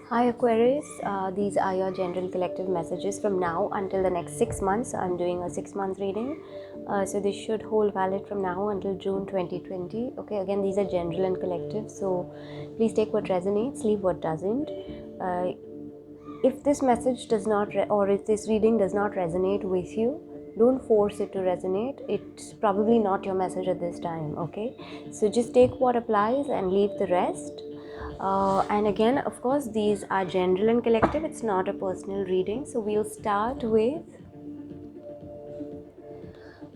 Hi Aquarius, these are your general collective messages from now until the next 6 months. I'm doing a 6-month reading, so this should hold valid from now until June 2020. Okay, again, these are general and collective, so please take what resonates, leave what doesn't. If this message does not, or if this reading does not resonate with you, don't force it to resonate. It's probably not your message at this time. Okay, so just take what applies and leave the rest. And again, of course, these are general and collective. It's not a personal reading. So we'll start with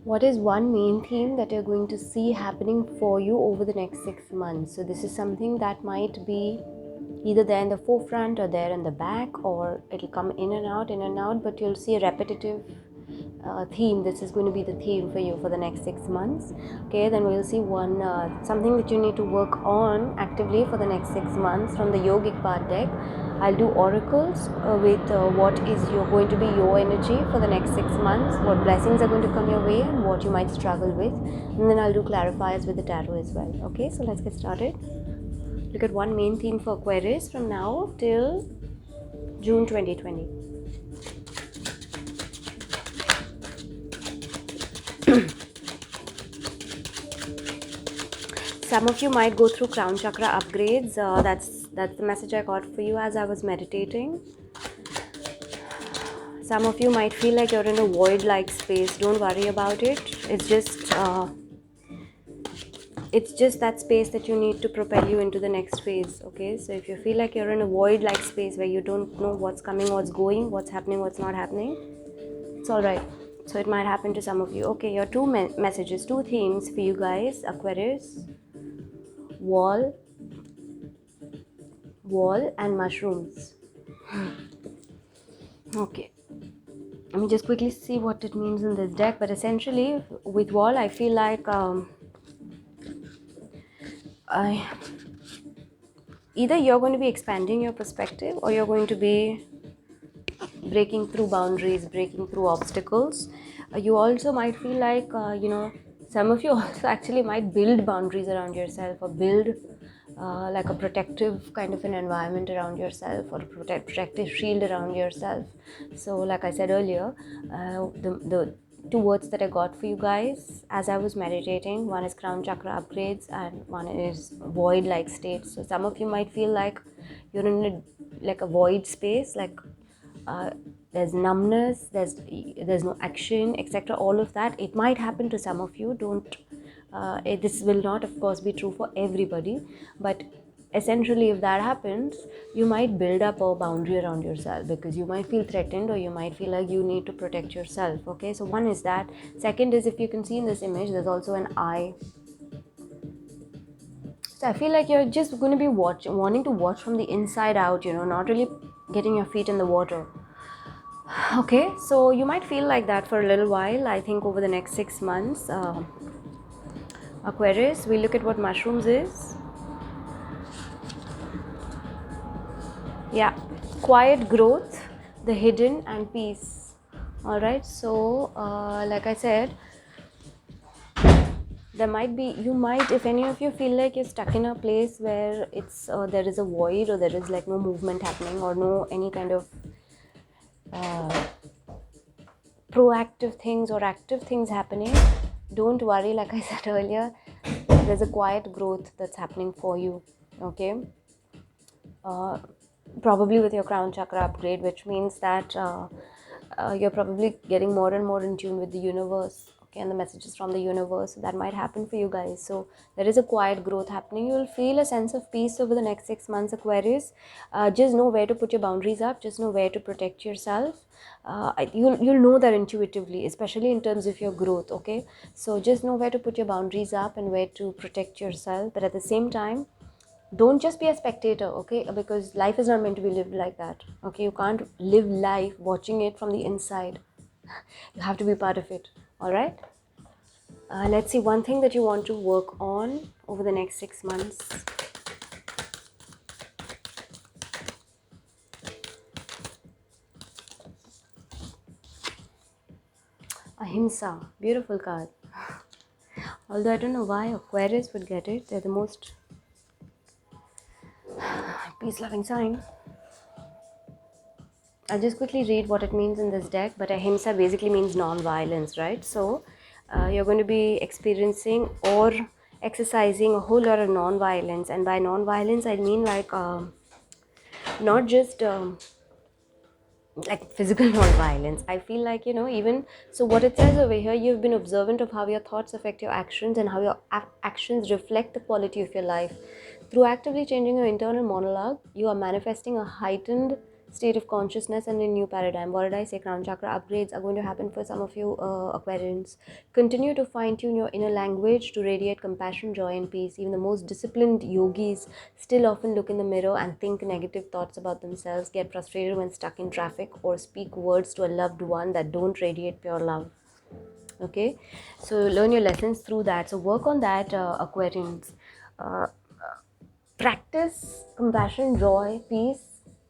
what is one main theme that you're going to see happening for you over the next 6 months. So this is something that might be either there in the forefront or there in the back, or it'll come in and out, but you'll see a repetitive theme. This is going to be the theme for you for the next 6 months. Okay, then we'll see one something that you need to work on actively for the next 6 months from the yogic part deck. I'll do oracles with what is going to be your energy for the next 6 months, what blessings are going to come your way and what you might struggle with, and then I'll do clarifiers with the tarot as well. Okay, so let's get started. Look at one main theme for Aquarius from now till June 2020. Some of you might go through crown chakra upgrades. That's the message I got for you as I was meditating. Some of you might feel like you're in a void-like space. Don't worry about it. It's just that space that you need to propel you into the next phase. Okay, so if you feel like you're in a void-like space where you don't know what's coming, what's going, what's happening, what's not happening, it's all right. So it might happen to some of you. Okay, your two messages, two themes for you guys, Aquarius: wall and mushrooms. Okay, let me just quickly see what it means in this deck. But essentially with wall, I feel like either you're going to be expanding your perspective, or you're going to be breaking through boundaries, breaking through obstacles. You also might feel like some of you also actually might build boundaries around yourself, or build like a protective kind of an environment around yourself, or a protective shield around yourself. So like I said earlier, the two words that I got for you guys as I was meditating, one is crown chakra upgrades and one is void like state. So some of you might feel like you're in a void space, like there's numbness, there's no action, etc. All of that, it might happen to some of you. Don't this will not, of course, be true for everybody, but essentially if that happens, you might build up a boundary around yourself because you might feel threatened, or you might feel like you need to protect yourself. Okay, so one is that. Second is, if you can see in this image, there's also an eye. So I feel like you're just going to be wanting to watch from the inside out, not really getting your feet in the water. Okay, so you might feel like that for a little while. I think over the next 6 months, Aquarius, we look at what mushrooms is. Yeah, quiet growth, the hidden, and peace. All right, so like I said, if any of you feel like you're stuck in a place where there is a void, or there is like no movement happening, or no any kind of proactive things or active things happening, don't worry. Like I said earlier, there's a quiet growth that's happening for you. Okay, probably with your crown chakra upgrade, which means that you're probably getting more and more in tune with the universe, okay, and the messages from the universe. That might happen for you guys. So there is a quiet growth happening. You will feel a sense of peace over the next 6 months, Aquarius. Just know where to put your boundaries up. Just know where to protect yourself. You'll know that intuitively, especially in terms of your growth. Okay, so just know where to put your boundaries up and where to protect yourself. But at the same time, don't just be a spectator, okay, because life is not meant to be lived like that. Okay, you can't live life watching it from the inside. You have to be part of it. All right, let's see one thing that you want to work on over the next 6 months. Ahimsa, beautiful card. Although I don't know why Aquarius would get it. They're the most peace loving sign. I'll just quickly read what it means in this deck. But ahimsa basically means non-violence, right? So you're going to be experiencing or exercising a whole lot of non-violence. And by non-violence, I mean like not just like physical non-violence. I feel like, even so what it says over here, you've been observant of how your thoughts affect your actions and how your actions reflect the quality of your life. Through actively changing your internal monologue, you are manifesting a heightened state of consciousness and a new paradigm. What did I say? Crown chakra upgrades are going to happen for some of you Aquarians. Continue to fine-tune your inner language to radiate compassion, joy and peace. Even the most disciplined yogis still often look in the mirror and think negative thoughts about themselves, get frustrated when stuck in traffic, or speak words to a loved one that don't radiate pure love. Okay, so learn your lessons through that. So work on that, Aquarians. uh, Practice compassion, joy, peace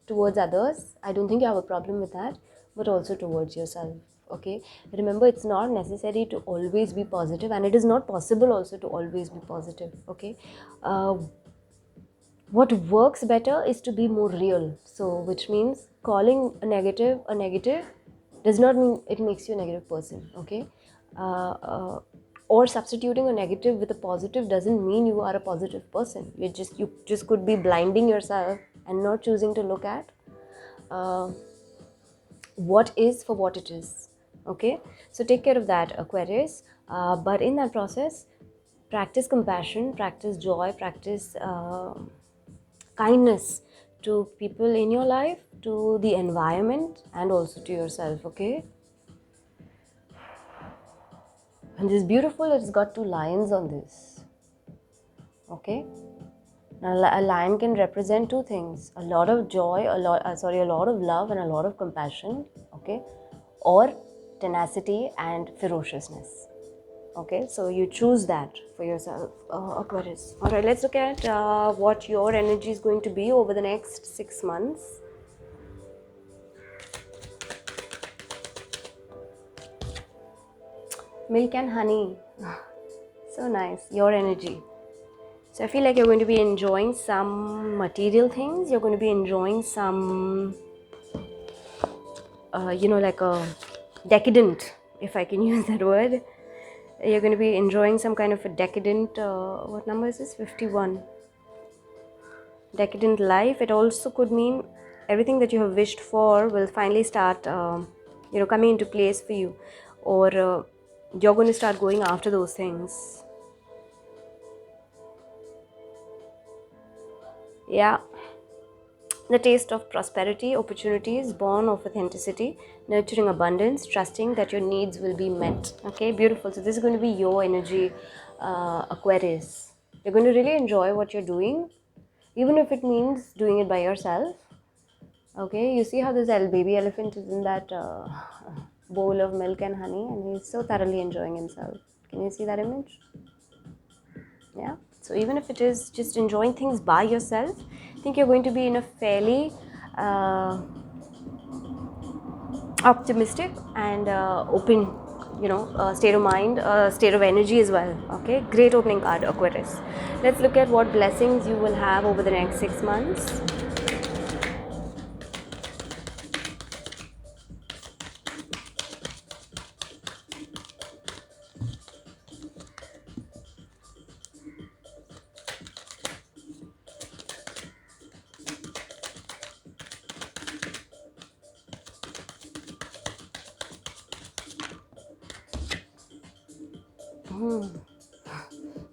towards others. I don't think you have a problem with that, but also towards yourself. Okay, remember, it's not necessary to always be positive, and it is not possible also to always be positive. Okay, uh, what works better is to be more real. So, which means calling a negative does not mean it makes you a negative person. Okay, uh, uh, or substituting a negative with a positive doesn't mean you are a positive person. You just could be blinding yourself and not choosing to look at uh, what is for what it is. Okay, so take care of that, Aquarius. But in that process, practice compassion, practice joy, practice kindness to people in your life, to the environment, and also to yourself. Okay, and this is beautiful. It's got two lions on this. Okay, now a lion can represent two things: a lot of joy, a lot of love, and a lot of compassion. Okay, or tenacity and ferociousness. Okay, so you choose that for yourself, Aquarius. All right, let's look at what your energy is going to be over the next 6 months. Milk and honey. So nice. Your energy. So I feel like you're going to be enjoying some material things. You're going to be enjoying some, like a decadent, if I can use that word. You're going to be enjoying some kind of a decadent, what number is this? 51. Decadent life. It also could mean everything that you have wished for will finally start, coming into place for you. Or you're going to start going after those things. Yeah. The taste of prosperity, opportunities born of authenticity, nurturing abundance, trusting that your needs will be met. Okay, beautiful. So this is going to be your energy, Aquarius. You're going to really enjoy what you're doing, even if it means doing it by yourself. Okay, you see how this baby elephant is in that bowl of milk and honey, and he's so thoroughly enjoying himself. Can you see that image? Yeah, so even if it is just enjoying things by yourself, I think you're going to be in a fairly optimistic and open, state of mind, state of energy as well. Okay, great opening card, Aquarius. Let's look at what blessings you will have over the next 6 months.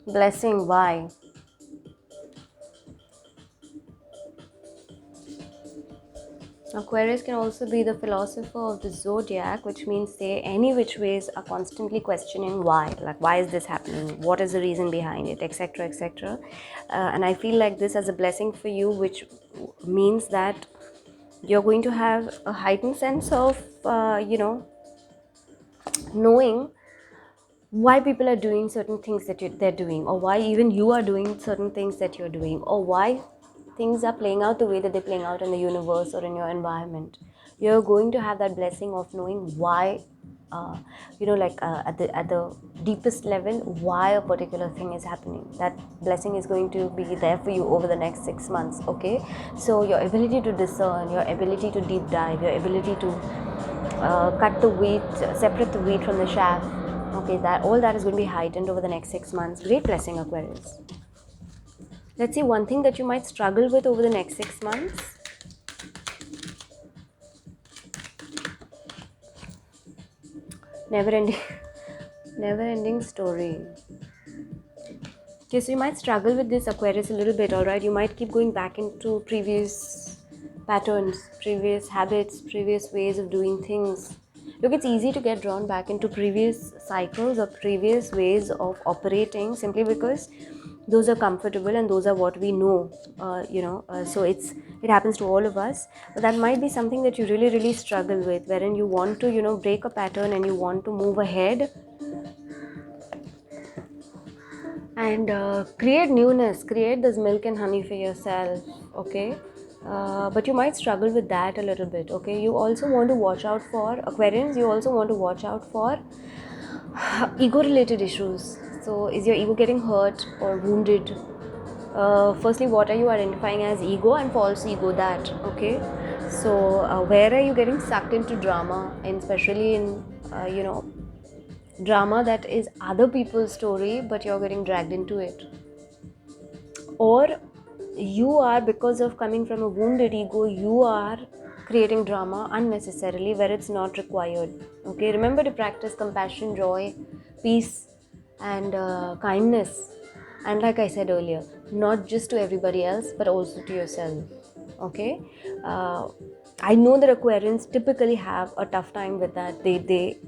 Blessing, why? Aquarius can also be the philosopher of the zodiac, which means they any which ways are constantly questioning why, like why is this happening, what is the reason behind it, etc., etc. And I feel like this as a blessing for you, which means that you're going to have a heightened sense of knowing why people are doing certain things that they're doing, or why even you are doing certain things that you're doing, or why things are playing out the way that they're playing out in the universe or in your environment. You're going to have that blessing of knowing why at the deepest level why a particular thing is happening. That blessing is going to be there for you over the next 6 months. Okay, so your ability to discern, your ability to deep dive, your ability to cut the wheat, separate the wheat from the chaff. Okay, that all that is going to be heightened over the next 6 months. Great blessing, Aquarius. Let's see one thing that you might struggle with over the next 6 months. Never ending story. Okay, so you might struggle with this, Aquarius, a little bit, alright? You might keep going back into previous patterns, previous habits, previous ways of doing things. Look, it's easy to get drawn back into previous cycles or previous ways of operating simply because those are comfortable and those are what we know, so it happens to all of us. But that might be something that you really struggle with, wherein you want to break a pattern and you want to move ahead and create newness, create this milk and honey for yourself. Okay, but you might struggle with that a little bit. Okay, you also want to watch out for, Aquarians, you also want to watch out for ego related issues. So is your ego getting hurt or wounded? Firstly, what are you identifying as ego and false ego? That, okay, so where are you getting sucked into drama, and especially in drama that is other people's story but you're getting dragged into it? Or you are, because of coming from a wounded ego, you are creating drama unnecessarily where it's not required. Okay, remember to practice compassion, joy, peace and kindness, and like I said earlier, not just to everybody else but also to yourself. Okay, I know that Aquarians typically have a tough time with that. They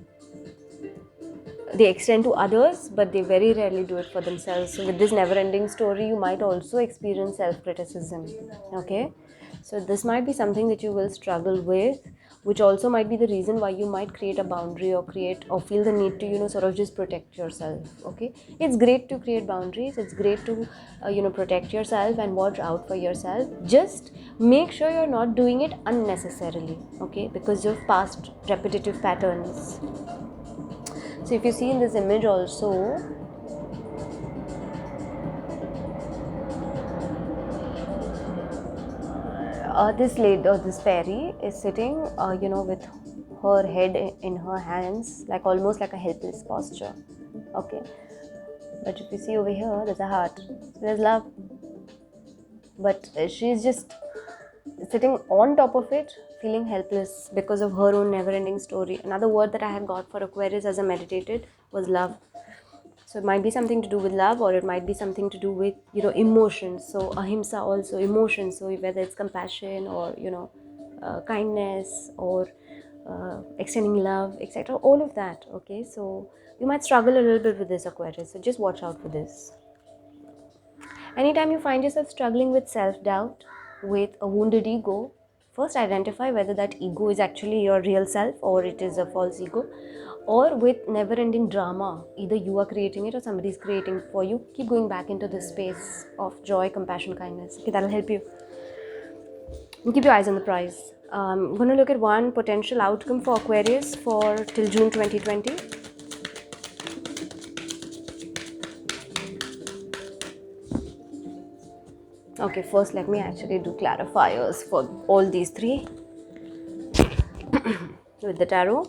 extend to others, but they very rarely do it for themselves. So with this never ending story, you might also experience self-criticism. Okay, so this might be something that you will struggle with, which also might be the reason why you might create a boundary or feel the need to sort of just protect yourself. Okay, it's great to create boundaries, it's great to protect yourself and watch out for yourself. Just make sure you're not doing it unnecessarily, okay, because of past repetitive patterns. So if you see in this image also, this lady or this fairy is sitting, with her head in her hands, like almost like a helpless posture. Okay, but if you see over here, there's a heart, so there's love, but she's just sitting on top of it, feeling helpless because of her own never-ending story. Another word that I had got for Aquarius as I meditated was love. So it might be something to do with love, or it might be something to do with emotions. So ahimsa also, emotions. So whether it's compassion or kindness or extending love, etc. All of that. Okay, so you might struggle a little bit with this, Aquarius. So just watch out for this. Anytime you find yourself struggling with self-doubt, with a wounded ego, first identify whether that ego is actually your real self or it is a false ego. Or with never-ending drama, either you are creating it or somebody is creating it for you. Keep going back into this space of joy, compassion, kindness. Okay, that'll help you. And keep your eyes on the prize. I'm going to look at one potential outcome for Aquarius for till June 2020. Okay, first let me actually do clarifiers for all these three with the tarot.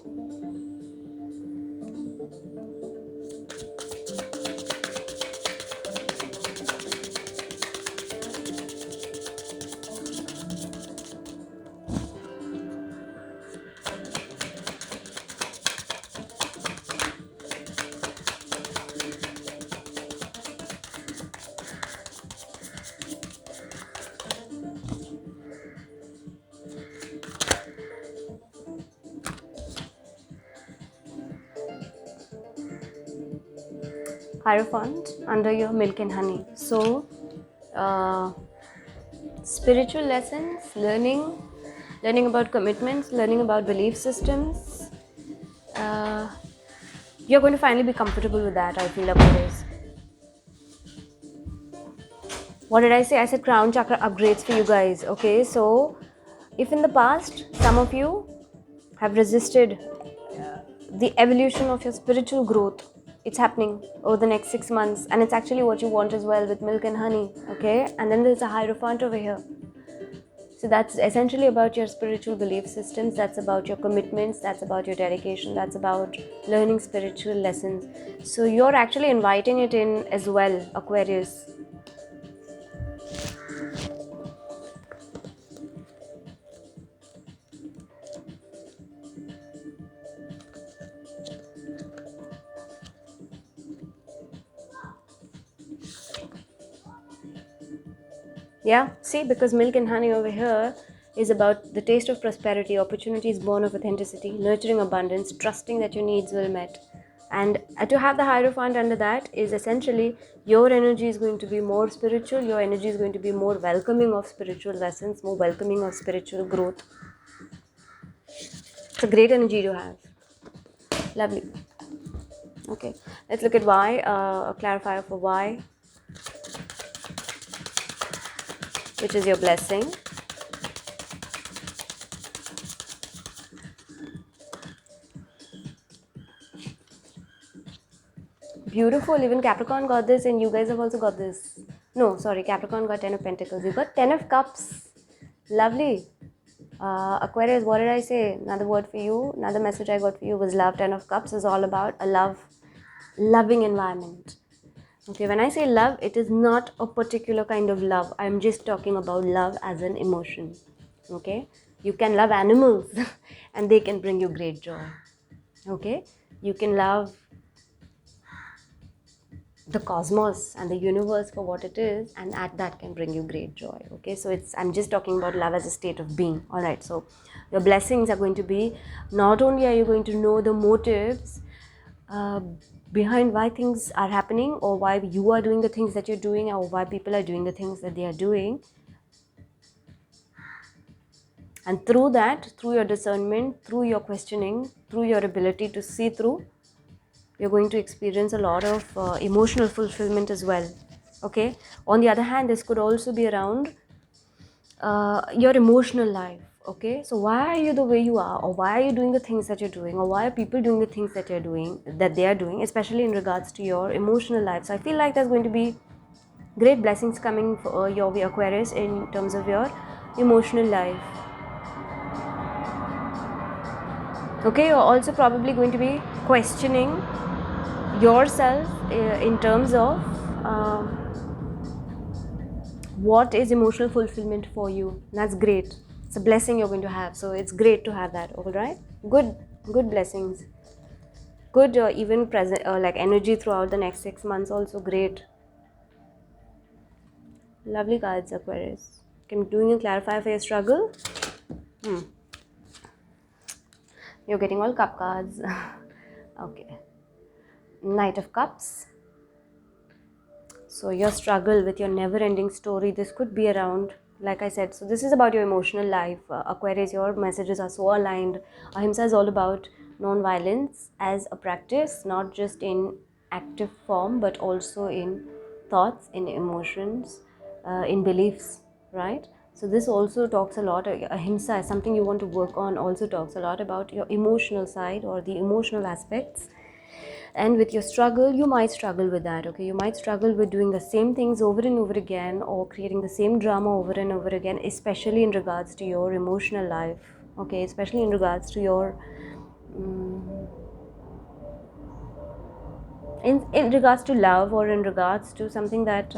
Hierophant under your milk and honey. So spiritual lessons, learning about commitments, learning about belief systems. You're going to finally be comfortable with that, I feel, Aquarius. What did I say? I said crown chakra upgrades for you guys. Okay, so if in the past some of you have resisted the evolution of your spiritual growth. It's happening over the next 6 months, and it's actually what you want as well with milk and honey. Okay, and then there's a Hierophant over here. So that's essentially about your spiritual belief systems, that's about your commitments, that's about your dedication, that's about learning spiritual lessons. So you're actually inviting it in as well, Aquarius. Yeah, see, because milk and honey over here is about the taste of prosperity, opportunities born of authenticity, nurturing abundance, trusting that your needs will met. And to have the Hierophant under that is essentially your energy is going to be more spiritual, your energy is going to be more welcoming of spiritual lessons, more welcoming of spiritual growth. It's a great energy to have. Lovely. Okay, let's look at why, a clarifier for why, which is your blessing. Beautiful. Even Capricorn got this, and you guys have also got this. No, sorry, Capricorn got 10 of Pentacles. You got 10 of Cups. Lovely. Aquarius, what did I say? Another word for you, another message I got for you was love. 10 of Cups is all about a loving environment. Okay, when I say love, it is not a particular kind of love. I'm just talking about love as an emotion. Okay, you can love animals and they can bring you great joy. Okay, you can love the cosmos and the universe for what it is, and at that can bring you great joy. Okay, so I'm just talking about love as a state of being. All right, so your blessings are going to be, not only are you going to know the motives behind why things are happening, or why you are doing the things that you're doing, or why people are doing the things that they are doing, and through that, through your discernment, through your questioning, through your ability to see through, you're going to experience a lot of emotional fulfillment as well. Okay, on the other hand, this could also be around your emotional life. Okay, so why are you the way you are, or why are you doing the things that you're doing, or why are people doing the things that they are doing, especially in regards to your emotional life. So I feel like there's going to be great blessings coming for your way, Aquarius, in terms of your emotional life. Okay, you're also probably going to be questioning yourself in terms of what is emotional fulfillment for you. That's great. It's a blessing you're going to have, so it's great to have that. All right, good blessings, good even present like energy throughout the next 6 months, also great. Lovely cards, Aquarius. Can doing a clarifier for your struggle. You're getting all cup cards. Okay, Knight of Cups. So your struggle with your never-ending story, this could be around, like I said, so this is about your emotional life. Aquarius, your messages are so aligned. Ahimsa is all about non-violence as a practice, not just in active form, but also in thoughts, in emotions, in beliefs, right? So this also talks a lot, ahimsa is something you want to work on, also talks a lot about your emotional side or the emotional aspects. And with your struggle, you might struggle with that. Okay, you might struggle with doing the same things over and over again, or creating the same drama over and over again, especially in regards to your emotional life. Okay, especially in regards to your in regards to love, or in regards to something that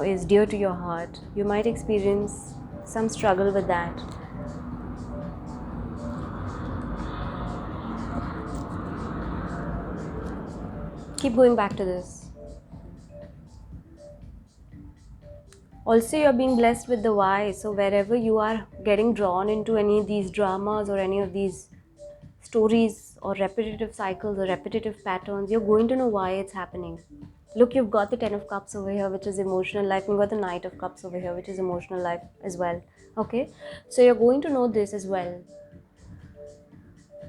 is dear to your heart. You might experience some struggle with that. Keep going back to this. Also, you're being blessed with the why. So wherever you are getting drawn into any of these dramas or any of these stories or repetitive cycles or repetitive patterns, you're going to know why it's happening. Look, you've got the 10 of Cups over here, which is emotional life, and you've got the Knight of Cups over here, which is emotional life as well. Okay, so you're going to know this as well.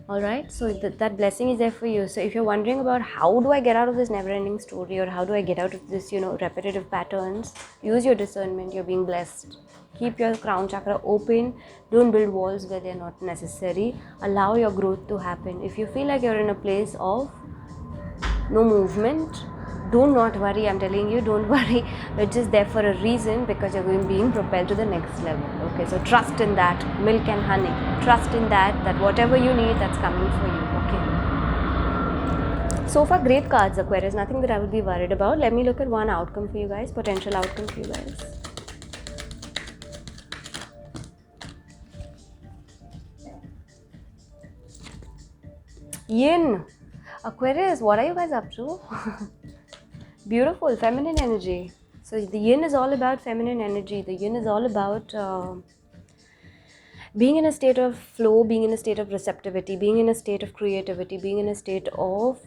All right, so that blessing is there for you. So if you're wondering about how do I get out of this never-ending story, or how do I get out of this, repetitive patterns, use your discernment. You're being blessed. Keep your crown chakra open. Don't build walls where they're not necessary. Allow your growth to happen. If you feel like you're in a place of no movement, do not worry. I'm telling you, don't worry. It's just there for a reason, because you're being propelled to the next level. Okay, so trust in that. Milk and honey, trust in that whatever you need, that's coming for you. Okay, so far great cards, Aquarius. Nothing that I would be worried about. Let me look at one outcome for you guys, potential outcome for you guys. Yin. Aquarius, what are you guys up to? Beautiful feminine energy. So the yin is all about feminine energy. The yin is all about being in a state of flow, being in a state of receptivity, being in a state of creativity, being in a state of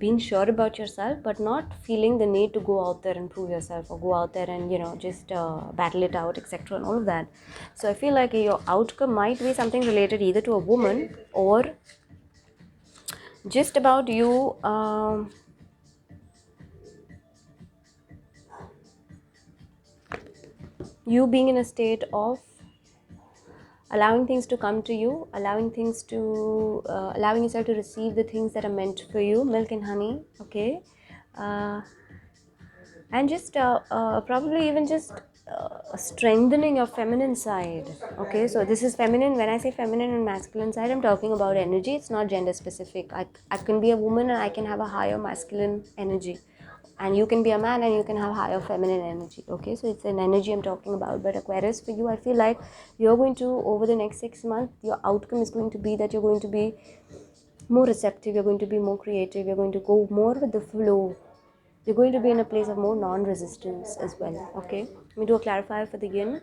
being sure about yourself, but not feeling the need to go out there and prove yourself, or go out there and just battle it out, etc., and all of that. So I feel like your outcome might be something related either to a woman, or just about you you being in a state of allowing things to come to you, allowing yourself to receive the things that are meant for you, milk and honey. Okay, and just probably even just strengthening your feminine side. Okay, so this is feminine. When I say feminine and masculine side, I'm talking about energy. It's not gender specific. I can be a woman and I can have a higher masculine energy, and you can be a man and you can have higher feminine energy. Okay, so it's an energy I'm talking about. But Aquarius, for you, I feel like you're going to, over the next 6 months, your outcome is going to be that you're going to be more receptive, you're going to be more creative, you're going to go more with the flow, you're going to be in a place of more non-resistance as well. Okay, let me do a clarifier for the yin.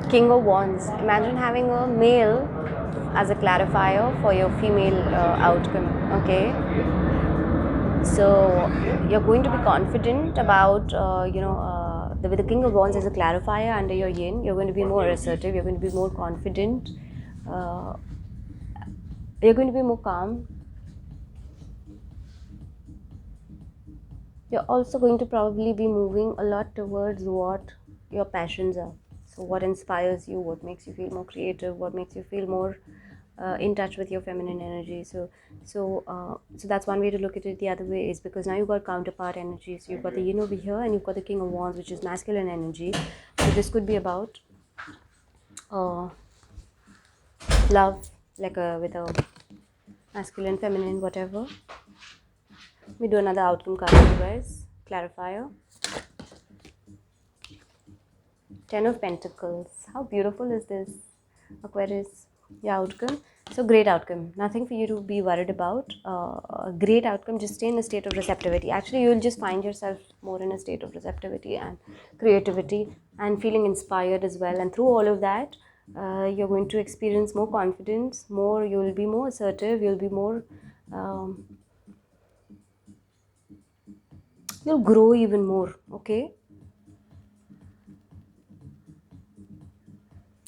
King of Wands. Imagine having a male as a clarifier for your female outcome. Okay, so you're going to be confident about with the King of Wands as a clarifier under your yin. You're going to be more assertive, you're going to be more confident, you're going to be more calm. You're also going to probably be moving a lot towards what your passions are. So what inspires you, what makes you feel more creative, what makes you feel more in touch with your feminine energy. So that's one way to look at it. The other way is, because now you've got counterpart energy. So you've got the yin over here and you've got the King of Wands, which is masculine energy. So this could be about love, like with a masculine, feminine, whatever. Let me do another outcome card for you guys. Clarifier. Ten of Pentacles. How beautiful is this, Aquarius? Your outcome. So great outcome. Nothing for you to be worried about. A great outcome. Just stay in a state of receptivity. Actually, you'll just find yourself more in a state of receptivity and creativity and feeling inspired as well. And through all of that, you're going to experience more confidence. You'll be more assertive. You'll be more. You'll grow even more. Okay.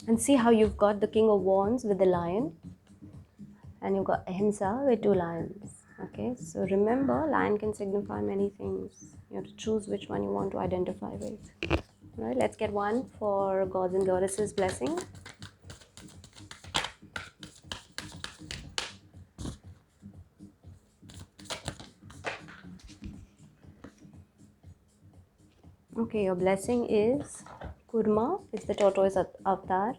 And see how you've got the King of Wands with the lion, and you've got Ahimsa with 2 lions. Okay, so remember, lion can signify many things. You have to choose which one you want to identify with. All right, let's get one for gods and goddesses blessing. Okay, your blessing is Kurma. It's the tortoise avatar.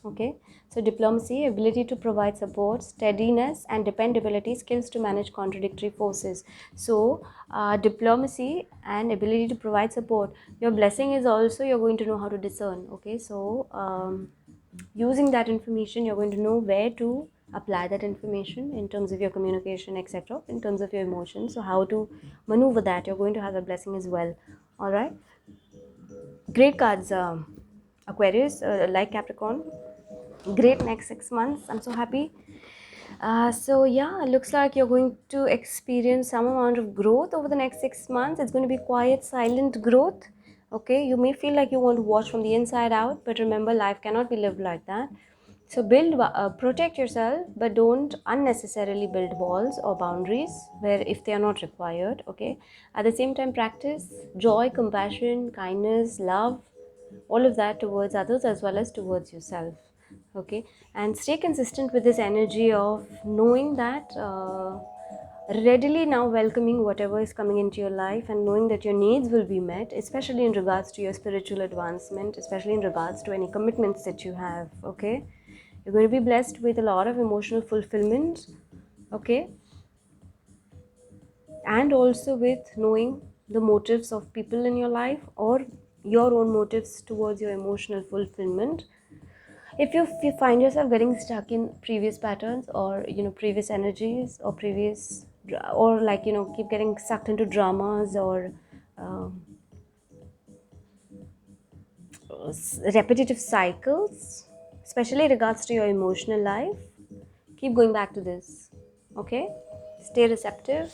Okay, so diplomacy, ability to provide support, steadiness, and dependability, skills to manage contradictory forces. So, diplomacy and ability to provide support. Your blessing is also you're going to know how to discern. Okay, so using that information, you're going to know where to apply that information in terms of your communication, etc., in terms of your emotions. So, how to maneuver that, you're going to have a blessing as well. All right, great cards, Aquarius, like Capricorn. Great next 6 months. I'm so happy. So yeah, looks like you're going to experience some amount of growth over the next 6 months. It's going to be quiet, silent growth. Okay, you may feel like you want to watch from the inside out, but remember, life cannot be lived like that. So protect yourself, but don't unnecessarily build walls or boundaries where if they are not required. Okay. At the same time, practice joy, compassion, kindness, love, all of that towards others as well as towards yourself. Okay, and stay consistent with this energy of knowing that readily now welcoming whatever is coming into your life and knowing that your needs will be met, especially in regards to your spiritual advancement, especially in regards to any commitments that you have. Okay, you're going to be blessed with a lot of emotional fulfillment. Okay, and also with knowing the motives of people in your life or your own motives towards your emotional fulfillment. If you find yourself getting stuck in previous patterns or previous energies or previous or like keep getting sucked into dramas or um, repetitive cycles, especially regards to your emotional life, keep going back to this. Okay, stay receptive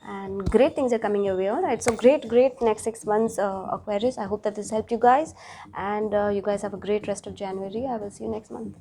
and great things are coming your way. All right, so great next 6 months, Aquarius. I hope that this helped you guys, and you guys have a great rest of January. I will see you next month.